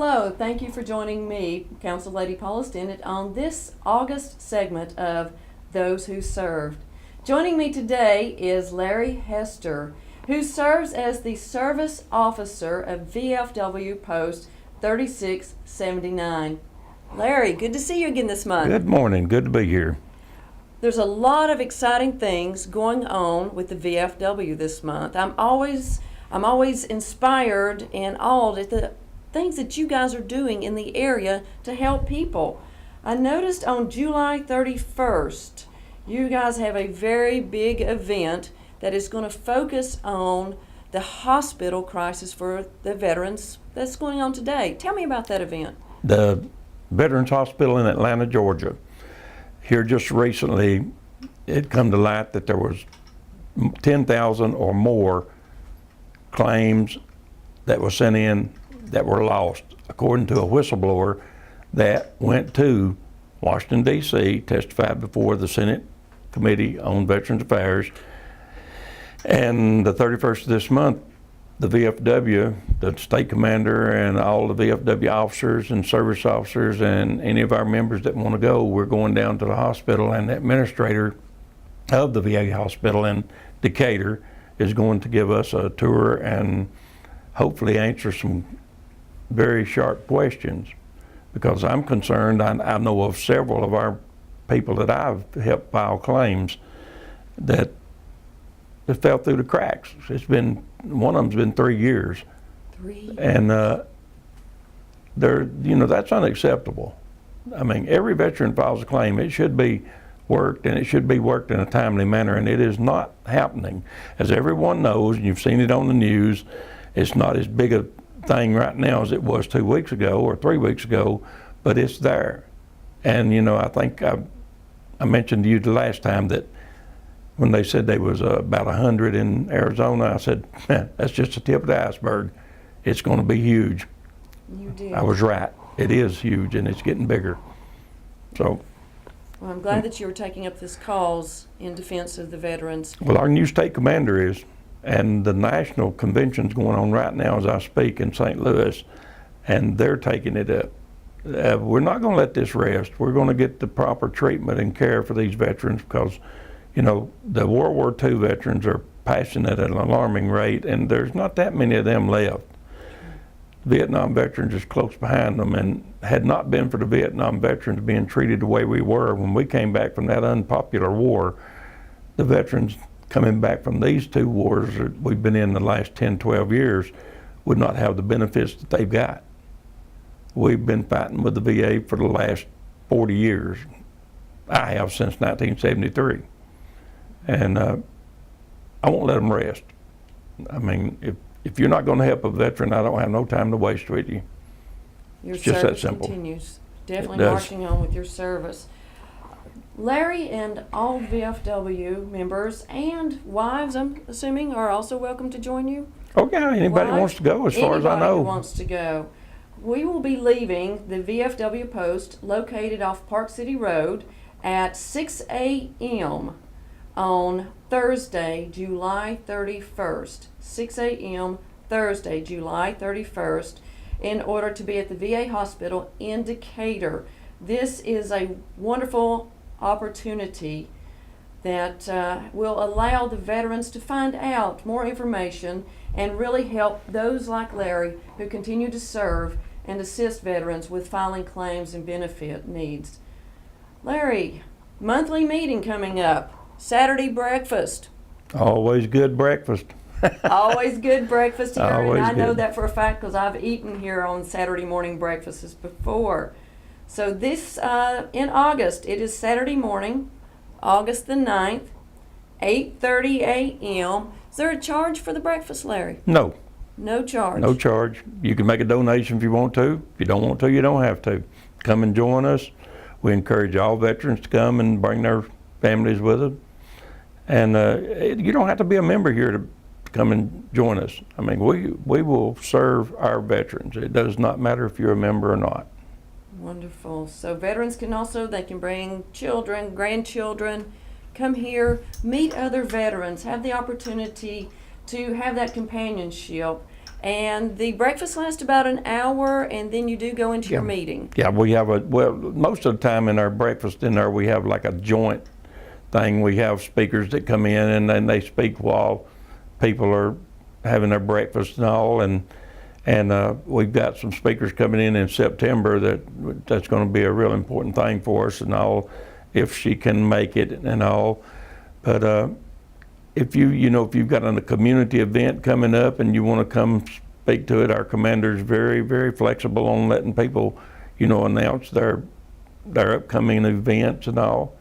Hello, thank you for joining me, Council Lady Paula Stinnett, on this August segment of Those Who Served. Joining me today is Larry Hester, who serves as the Service Officer of VFW Post 3679. Larry, good to see you again this month. Good morning, good to be here. There's a lot of exciting things going on with the VFW this month. I'm always inspired and awed at the things that you guys are doing in the area to help people. I noticed on July 31st, you guys have a very big event that is going to focus on the hospital crisis for the veterans that's going on today. Tell me about that event. The Veterans Hospital in Atlanta, Georgia. Here just recently, it come to light that there was 10,000 or more claims that were sent in that were lost, according to a whistleblower that went to Washington, D.C., testified before the Senate Committee on Veterans Affairs. And the 31st of this month, the VFW, the state commander, and all the VFW officers and service officers and any of our members that want to go, we're going down to the hospital, and the administrator of the VA hospital in Decatur is going to give us a tour and hopefully answer some very sharp questions, because I'm concerned. I know of several of our people that I've helped file claims that it fell through the cracks. It's been, one of them's been 3 years. 3 years. And that's unacceptable. I mean, every veteran files a claim. It should be worked, and it should be worked in a timely manner, and it is not happening. As everyone knows, and you've seen it on the news, it's not as big a thing right now as it was 2 weeks ago or 3 weeks ago, but it's there. And I think I mentioned to you the last time that when they said there was about 100 in Arizona, I said, that's just the tip of the iceberg. It's going to be huge. You did. I was right. It is huge, and it's getting bigger. So. Well, I'm glad that you were taking up this cause in defense of the veterans. Well, our new state commander is, and the national convention's going on right now as I speak in St. Louis, and they're taking it up. We're not going to let this rest. We're going to get the proper treatment and care for these veterans, because, the World War II veterans are passing at an alarming rate, and there's not that many of them left. Vietnam veterans is close behind them, and had not been for the Vietnam veterans being treated the way we were when we came back from that unpopular war, the veterans coming back from these two wars that we've been in the last 10, 12 years would not have the benefits that they've got. We've been fighting with the VA for the last 40 years. I have since 1973. And I won't let them rest. I mean, if you're not going to help a veteran, I don't have no time to waste with you. Your it's just service that simple. Continues. Definitely marching on with your service. Larry and all VFW members and wives, I'm assuming, are also welcome to join you? Oh yeah, anybody wants to go, as far as I know. Anybody wants to go. We will be leaving the VFW Post located off Park City Road at 6 a.m. on Thursday, July 31st. 6 a.m. Thursday, July 31st, in order to be at the VA hospital in Decatur. This is a wonderful opportunity that will allow the veterans to find out more information and really help those like Larry who continue to serve and assist veterans with filing claims and benefit needs. Larry, monthly meeting coming up, Saturday breakfast. Always good breakfast. Always good breakfast here, Always and I know good. that for a fact because I've eaten here on Saturday morning breakfasts before. So this, in August, it is Saturday morning, August the 9th, 8:30 a.m. Is there a charge for the breakfast, Larry? No. No charge? No charge. You can make a donation if you want to. If you don't want to, you don't have to. Come and join us. We encourage all veterans to come and bring their families with them. And you don't have to be a member here to come and join us. I mean, we will serve our veterans. It does not matter if you're a member or not. Wonderful. So veterans can also, they can bring children, grandchildren, come here, meet other veterans, have the opportunity to have that companionship And the breakfast lasts about an hour, and then you do go into your meeting. Yeah, we have most of the time in our breakfast in there, we have like a joint thing. We have speakers that come in and then they speak while people are having their breakfast and all. And we've got some speakers coming in September that's going to be a real important thing for us and all, if she can make it and all. But if you've got a community event coming up and you want to come speak to it, our commander's very, very flexible on letting people, announce their upcoming events and all.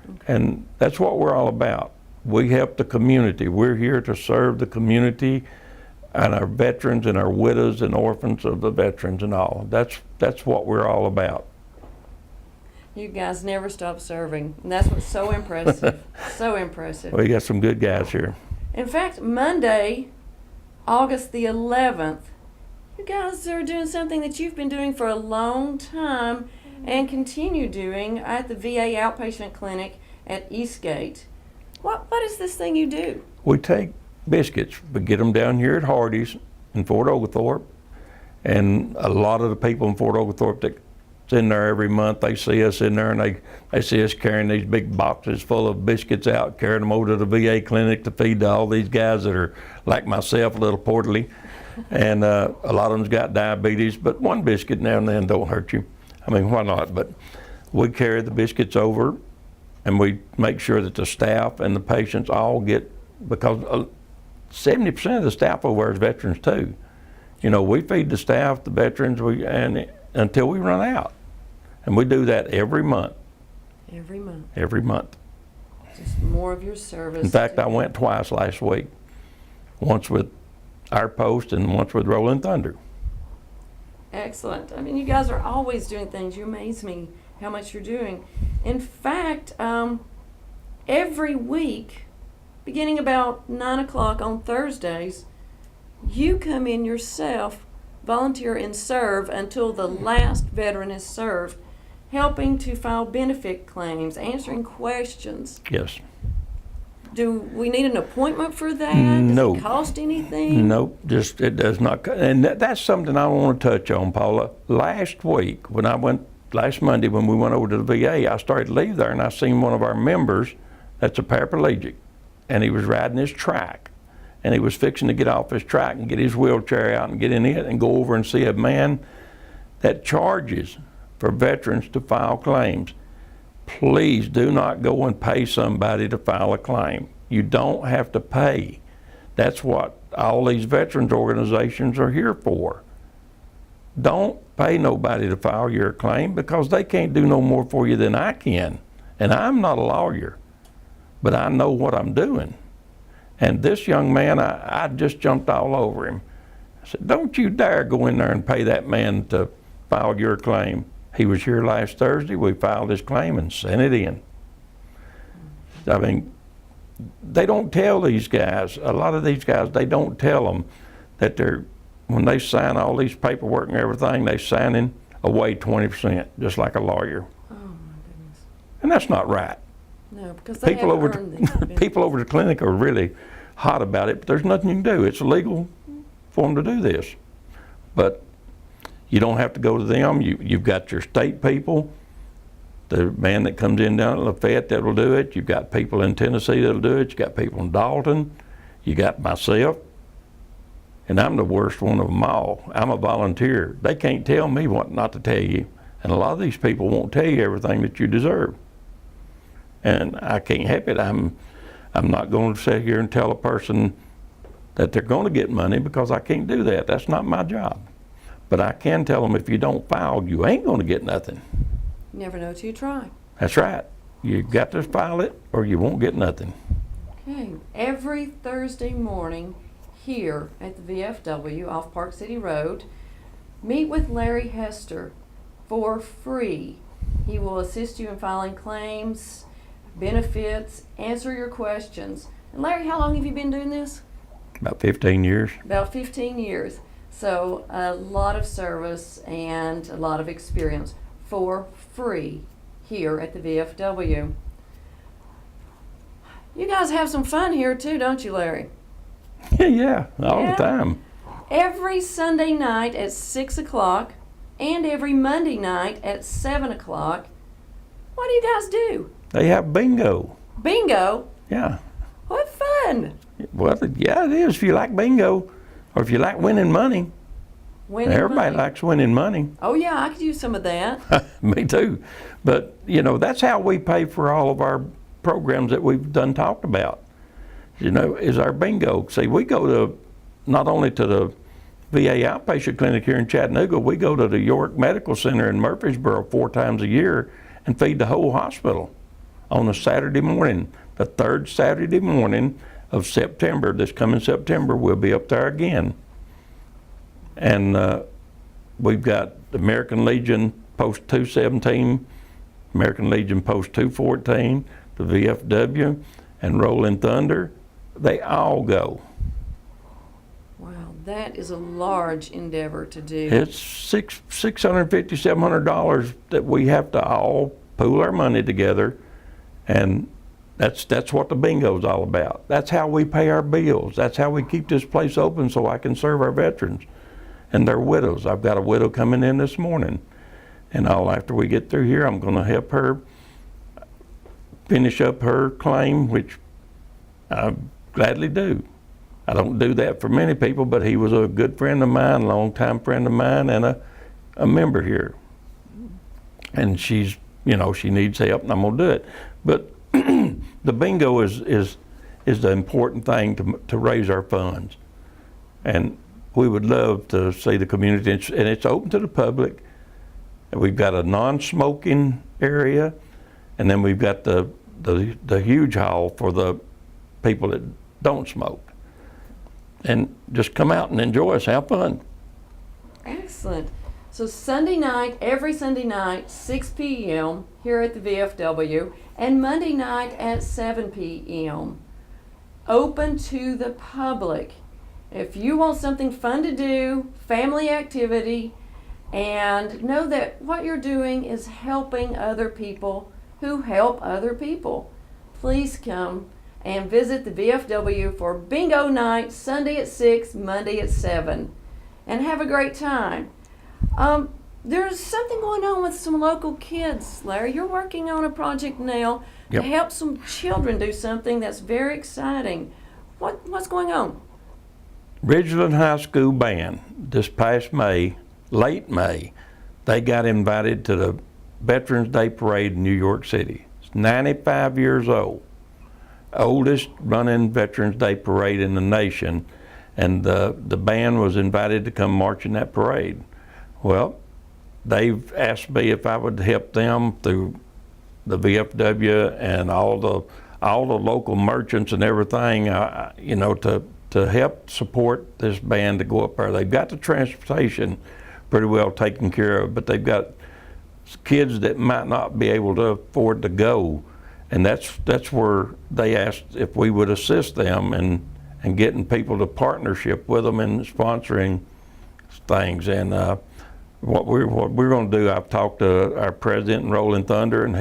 Okay. And that's what we're all about. We help the community. We're here to serve the community and our veterans and our widows and orphans of the veterans and all. That's what we're all about. You guys never stop serving, and that's what's so impressive. So impressive. We got some good guys here. In fact, Monday, August the 11th, you guys are doing something that you've been doing for a long time and continue doing at the VA outpatient clinic at Eastgate. What is this thing you do? We take biscuits, we get them down here at Hardee's in Fort Oglethorpe, and a lot of the people in Fort Oglethorpe that's in there every month, they see us in there and they see us carrying these big boxes full of biscuits out, carrying them over to the VA clinic to feed to all these guys that are like myself, a little portly, and a lot of them's got diabetes, but one biscuit now and then don't hurt you. I mean, why not? But we carry the biscuits over and we make sure that the staff and the patients all get, because 70% of the staff over there is veterans too. We feed the staff, the veterans, and until we run out. And we do that every month. Every month. Every month. Just more of your service. In fact, I went twice last week. Once with our post and once with Rolling Thunder. Excellent. I mean, you guys are always doing things. You amaze me how much you're doing. In fact, every week, beginning about 9 o'clock on Thursdays, you come in yourself, volunteer and serve until the last veteran is served, helping to file benefit claims, answering questions. Yes. Do we need an appointment for that? No. Does it cost anything? Nope, it does not. And that's something I want to touch on, Paula. Last Monday when we went over to the VA, I started to leave there and I seen one of our members that's a paraplegic, and he was riding his trike, and he was fixing to get off his trike and get his wheelchair out and get in it and go over and see a man that charges for veterans to file claims. Please do not go and pay somebody to file a claim. You don't have to pay. That's what all these veterans organizations are here for. Don't pay nobody to file your claim, because they can't do no more for you than I can. And I'm not a lawyer, but I know what I'm doing. And this young man, I just jumped all over him. I said, don't you dare go in there and pay that man to file your claim. He was here last Thursday. We filed his claim and sent it in. I mean, they don't tell these guys, a lot of these guys, they don't tell them that when they sign all these paperwork and everything, they're signing away 20%, just like a lawyer. Oh, my goodness. And that's not right. No, because they have earned these. People over the clinic are really hot about it, but there's nothing you can do. It's illegal for them to do this. But you don't have to go to them. You've got your state people, the man that comes in down at Lafayette that'll do it. You've got people in Tennessee that'll do it. You got people in Dalton. You got myself. And I'm the worst one of them all. I'm a volunteer. They can't tell me what not to tell you. And a lot of these people won't tell you everything that you deserve. And I can't help it. I'm not going to sit here and tell a person that they're going to get money, because I can't do that. That's not my job. But I can tell them, if you don't file, you ain't going to get nothing. You never know till you try. That's right. You got to file it or you won't get nothing. Okay. Every Thursday morning here at the VFW off Park City Road, meet with Larry Hester for free. He will assist you in filing claims, benefits, answer your questions. And Larry, how long have you been doing this? About 15 years. About 15 years. So a lot of service and a lot of experience for free here at the VFW. You guys have some fun here too, don't you, Larry? Yeah, all the time. every Sunday night at 6 o'clock and every Monday night at 7 o'clock. What do you guys do? They have bingo. Bingo? Yeah. What fun! Well, yeah, it is if you like bingo or if you like winning money. Winning Everybody money. likes winning money. Oh yeah, I could use some of that. Me too. But, you know, that's how we pay for all of our programs that we've done talked about, you know, is our bingo. See, we go to, not only to the VA outpatient clinic here in Chattanooga, we go to the York Medical Center in Murfreesboro 4 times a year and feed the whole hospital on a Saturday morning. The 3rd Saturday morning of September, this coming September, we'll be up there again. And we've got the American Legion Post 217, American Legion Post 214, the VFW, and Rolling Thunder. They all go. Wow, that is a large endeavor to do. It's $650, $700 that we have to all pool our money together, and that's what the bingo's all about. That's how we pay our bills. That's how we keep this place open so I can serve our veterans and their widows. I've got a widow coming in this morning, and after we get through here, I'm going to help her finish up her claim, which I gladly do. I don't do that for many people, but he was a good friend of mine, longtime friend of mine, and a member here. And she's, you know, she needs help, and I'm going to do it. But the bingo is the important thing to raise our funds. And we would love to see the community, and it's open to the public. We've got a non-smoking area, and then we've got the huge hall for the people that don't smoke. And just come out and enjoy us, have fun. Excellent. So Sunday night, every Sunday night, 6 p.m. here at the VFW, and Monday night at 7 p.m. Open to the public. If you want something fun to do, family activity, and know that what you're doing is helping other people who help other people, please come and visit the VFW for bingo night, Sunday at 6, Monday at 7, and have a great time. There's something going on with some local kids, Larry. You're working on a project now Yep. to help some children do something that's very exciting. What's going on? Ridgeland High School band, this past May, late May, they got invited to the Veterans Day Parade in New York City. It's 95 years old. Oldest running Veterans Day Parade in the nation, and the band was invited to come march in that parade. Well, they've asked me if I would help them through the VFW and all the local merchants and everything, you know, to help support this band to go up there. They've got the transportation pretty well taken care of, but they've got kids that might not be able to afford to go, and that's where they asked if we would assist them and getting people to partnership with them and sponsoring things. And what we're going to do, I've talked to our president in Rolling Thunder, and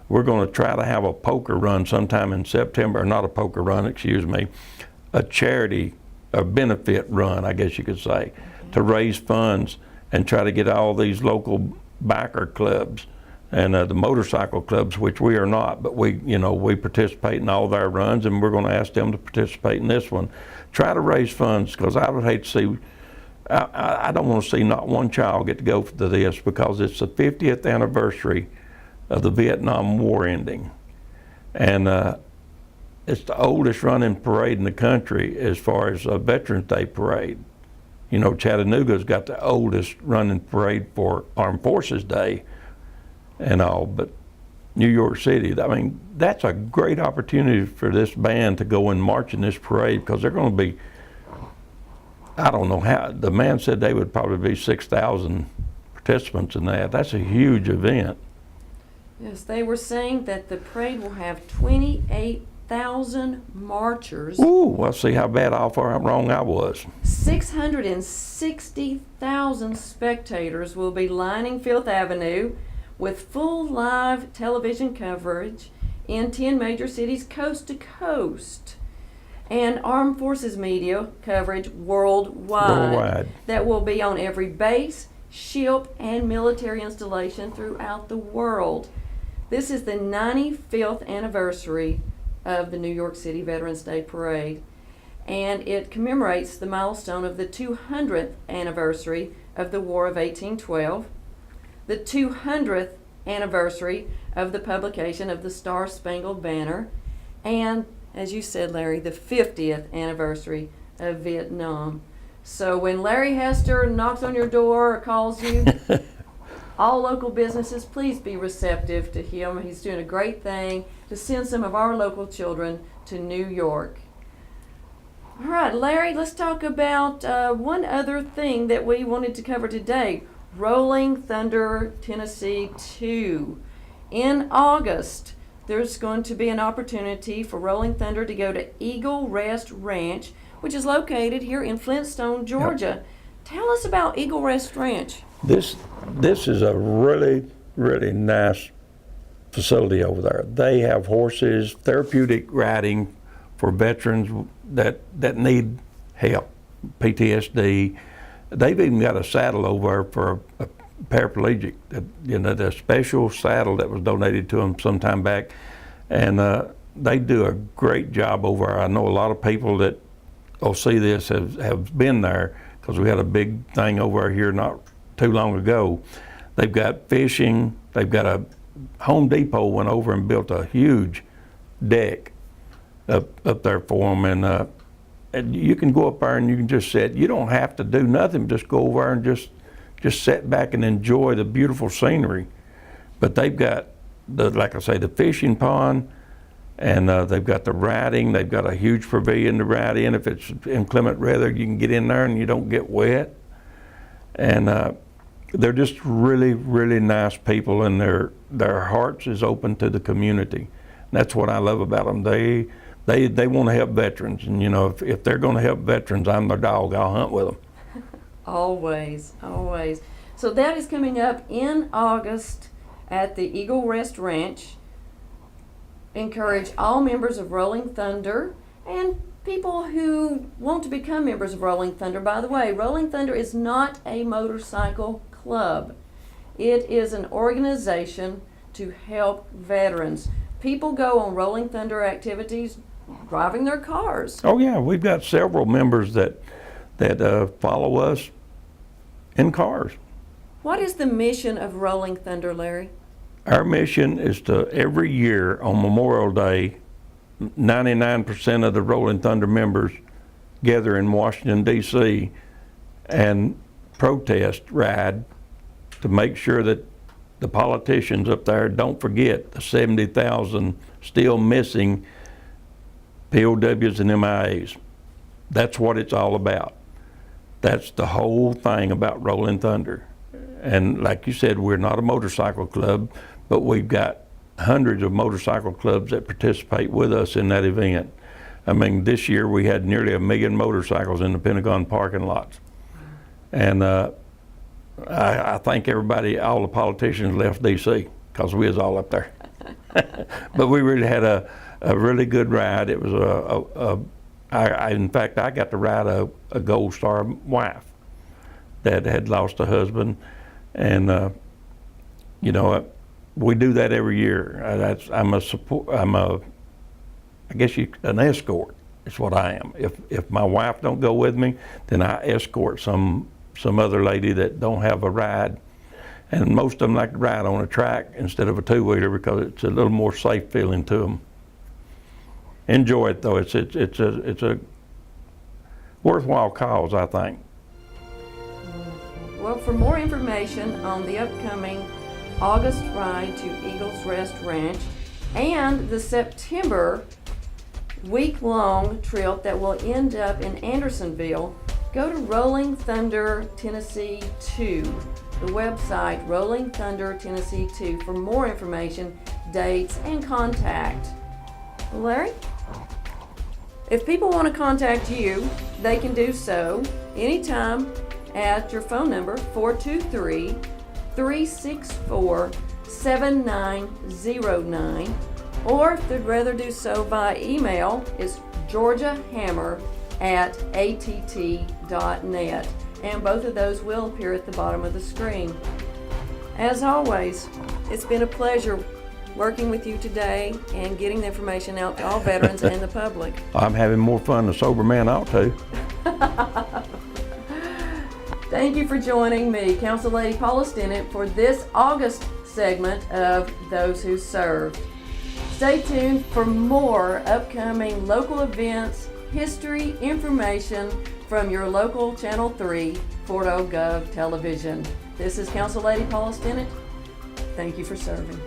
we're going to try to have a poker run sometime in September, or not a poker run, excuse me, a charity, a benefit run, I guess you could say, to raise funds and try to get all these local biker clubs and the motorcycle clubs, which we are not, but we participate in all their runs, and we're going to ask them to participate in this one. Try to raise funds, because I would hate to see, I don't want to see not one child get to go to this, because it's the 50th anniversary of the Vietnam War ending. And it's the oldest running parade in the country as far as a Veterans Day parade. You know, Chattanooga's got the oldest running parade for Armed Forces Day and all, but New York City, I mean, that's a great opportunity for this band to go and march in this parade, because they're going to be, I don't know how, the man said they would probably be 6,000 participants in that. That's a huge event. Yes, they were saying that the parade will have 28,000 marchers. Ooh, well, see how bad off or how wrong I was. 660,000 spectators will be lining Fifth Avenue with full live television coverage in 10 major cities coast to coast. and Armed Forces media coverage worldwide. That will be on every base, ship, and military installation throughout the world. This is the 95th anniversary of the New York City Veterans Day Parade, and it commemorates the milestone of the 200th anniversary of the War of 1812, the 200th anniversary of the publication of the Star-Spangled Banner, and, as you said, Larry, the 50th anniversary of Vietnam. So when Larry Hester knocks on your door or calls you, all local businesses, please be receptive to him. He's doing a great thing to send some of our local children to New York. All right, Larry, let's talk about one other thing that we wanted to cover today. Rolling Thunder, Tennessee 2. In August, there's going to be an opportunity for Rolling Thunder to go to Eagle Rest Ranch, which is located here in Flintstone, Georgia. Yep. Tell us about Eagle Rest Ranch. This is a really, really nice facility over there. They have horses, therapeutic riding for veterans that need help, PTSD. They've even got a saddle over there for a paraplegic, the special saddle that was donated to them some time back. And they do a great job over there. I know a lot of people that will see this have been there, because we had a big thing over here not too long ago. They've got fishing. They've got a Home Depot went over and built a huge deck up there for them, and you can go up there and you can just sit. You don't have to do nothing. Just go over there and just sit back and enjoy the beautiful scenery. But they've got like I say, the fishing pond, and they've got the riding. They've got a huge pavilion to ride in. If it's inclement weather, you can get in there and you don't get wet. And they're just really, really nice people, and their hearts is open to the community. And that's what I love about them. They want to help veterans, and if they're going to help veterans, I'm their dog. I'll hunt with them. Always, always. So that is coming up in August at the Eagle Rest Ranch. Encourage all members of Rolling Thunder and people who want to become members of Rolling Thunder. By the way, Rolling Thunder is not a motorcycle club. It is an organization to help veterans. People go on Rolling Thunder activities driving their cars. Oh yeah, we've got several members that follow us in cars. What is the mission of Rolling Thunder, Larry? Our mission is to, every year on Memorial Day, 99% of the Rolling Thunder members gather in Washington, D.C. and protest ride to make sure that the politicians up there don't forget the 70,000 still missing POWs and MIAs. That's what it's all about. That's the whole thing about Rolling Thunder. And like you said, we're not a motorcycle club, but we've got hundreds of motorcycle clubs that participate with us in that event. I mean, this year we had nearly 1 million motorcycles in the Pentagon parking lots. And I think everybody, all the politicians left D.C. because we was all up there. But we really had a really good ride. It was in fact, I got to ride a Gold Star wife that had lost a husband. And, we do that every year. I'm an escort is what I am. If my wife don't go with me, then I escort some other lady that don't have a ride. And most of them like to ride on a track instead of a two-wheeler because it's a little more safe feeling to them. Enjoy it though. It's a worthwhile cause, I think. Well, for more information on the upcoming August ride to Eagles Rest Ranch and the September week-long trip that will end up in Andersonville, go to Rolling Thunder Tennessee 2, the website Rolling Thunder Tennessee 2 for more information, dates, and contact. Larry? If people want to contact you, they can do so anytime at your phone number, 423-364-7909, or if they'd rather do so by email, it's georgiahammer@att.net. And both of those will appear at the bottom of the screen. As always, it's been a pleasure working with you today and getting the information out to all veterans and the public. I'm having more fun than a sober man ought to. Thank you for joining me, Council Lady Paula Stinnett, for this August segment of Those Who Served. Stay tuned for more upcoming local events, history, information from your local Channel 3, Fort Oak Gov Television. This is Council Lady Paula Stinnett. Thank you for serving.